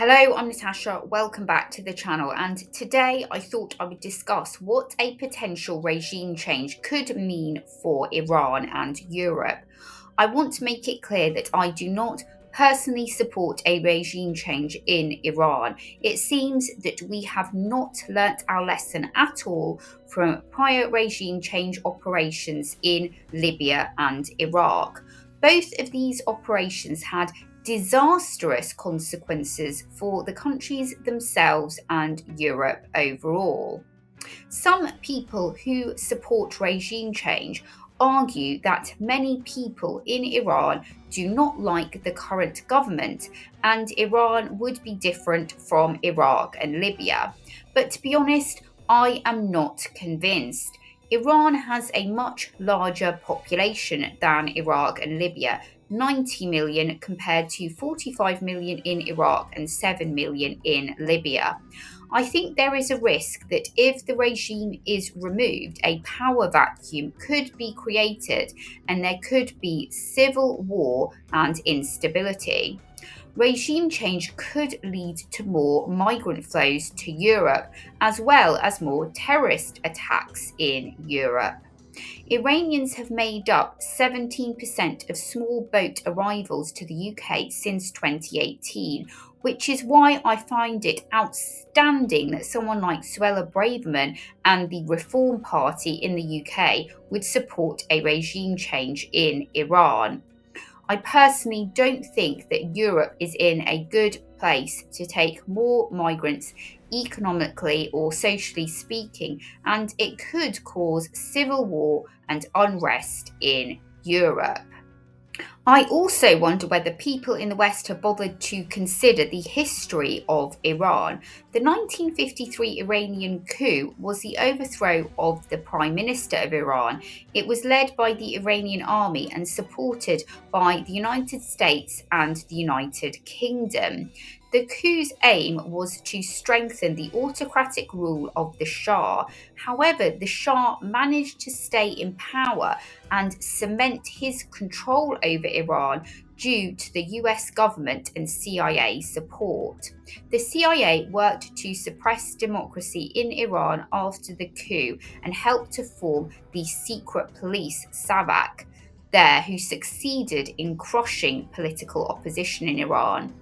Hello, I'm Natasha. Welcome back to the channel. And today I thought I would discuss what a potential regime change could mean for Iran and Europe. I want to make it clear that I do not personally support a regime change in Iran. It seems that we have not learnt our lesson at all from prior regime change operations in Libya and Iraq. Both of these operations had disastrous consequences for the countries themselves and Europe overall. Some people who support regime change argue that many people in Iran do not like the current government and Iran would be different from Iraq and Libya. But to be honest, I am not convinced. Iran has a much larger population than Iraq and Libya, 90 million compared to 45 million in Iraq and 7 million in Libya. I think there is a risk that if the regime is removed, a power vacuum could be created and there could be civil war and instability. Regime change could lead to more migrant flows to Europe, as well as more terrorist attacks in Europe. Iranians have made up 17% of small boat arrivals to the UK since 2018, which is why I find it outstanding that someone like Suella Braverman and the Reform Party in the UK would support a regime change in Iran. I personally don't think that Europe is in a good place to take more migrants economically or socially speaking, and it could cause civil war and unrest in Europe. I also wonder whether people in the West have bothered to consider the history of Iran. The 1953 Iranian coup was the overthrow of the Prime Minister of Iran. It was led by the Iranian army and supported by the United States and the United Kingdom. The coup's aim was to strengthen the autocratic rule of the Shah. However, the Shah managed to stay in power and cement his control over Iran due to the US government and CIA support. The CIA worked to suppress democracy in Iran after the coup and helped to form the secret police Savak there, who succeeded in crushing political opposition in Iran.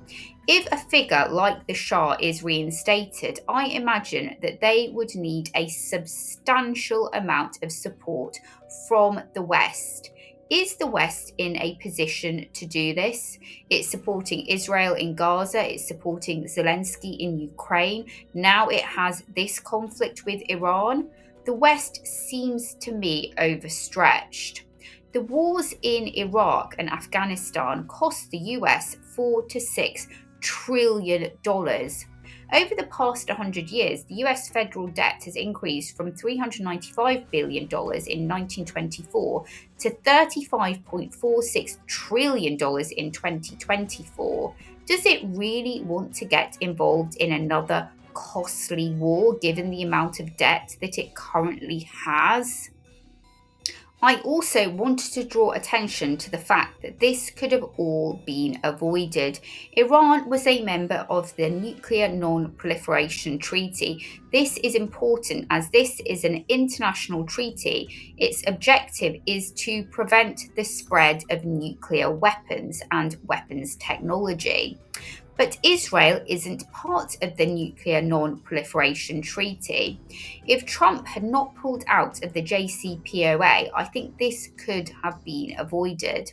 If a figure like the Shah is reinstated, I imagine that they would need a substantial amount of support from the West. Is the West in a position to do this? It's supporting Israel in Gaza, it's supporting Zelensky in Ukraine. Now it has this conflict with Iran. The West seems to me overstretched. The wars in Iraq and Afghanistan cost the US $4 to $6 trillion. Over the past 100 years, the US federal debt has increased from $395 billion in 1924 to $35.46 trillion in 2024. Does it really want to get involved in another costly war given the amount of debt that it currently has? I also wanted to draw attention to the fact that this could have all been avoided. Iran was a member of the Nuclear Non-Proliferation Treaty. This is important as this is an international treaty. Its objective is to prevent the spread of nuclear weapons and weapons technology. But Israel isn't part of the Nuclear Non-Proliferation Treaty. If Trump had not pulled out of the JCPOA, I think this could have been avoided.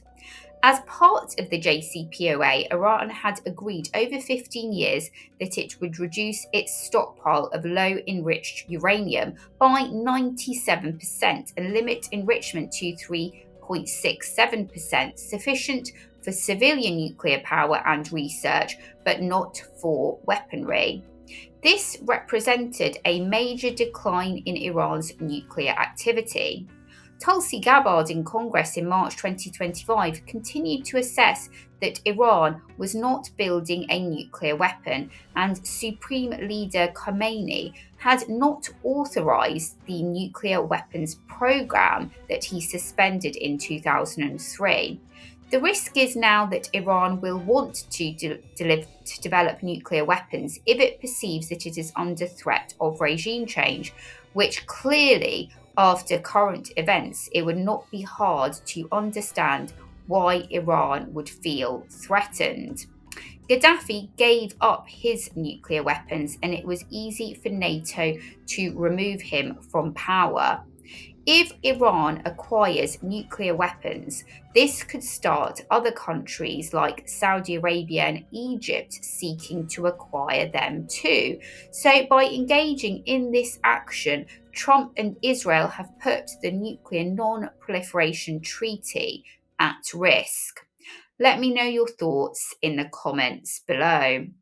As part of the JCPOA, Iran had agreed over 15 years that it would reduce its stockpile of low-enriched uranium by 97% and limit enrichment to 3.67%, sufficient for civilian nuclear power and research, but not for weaponry. This represented a major decline in Iran's nuclear activity. Tulsi Gabbard in Congress in March 2025 continued to assess that Iran was not building a nuclear weapon, and Supreme Leader Khamenei had not authorized the nuclear weapons program that he suspended in 2003. The risk is now that Iran will want to develop nuclear weapons if it perceives that it is under threat of regime change, which clearly, after current events, it would not be hard to understand why Iran would feel threatened. Gaddafi gave up his nuclear weapons, and it was easy for NATO to remove him from power. If Iran acquires nuclear weapons, this could start other countries like Saudi Arabia and Egypt seeking to acquire them too. So, by engaging in this action, Trump and Israel have put the nuclear non-proliferation treaty at risk. Let me know your thoughts in the comments below.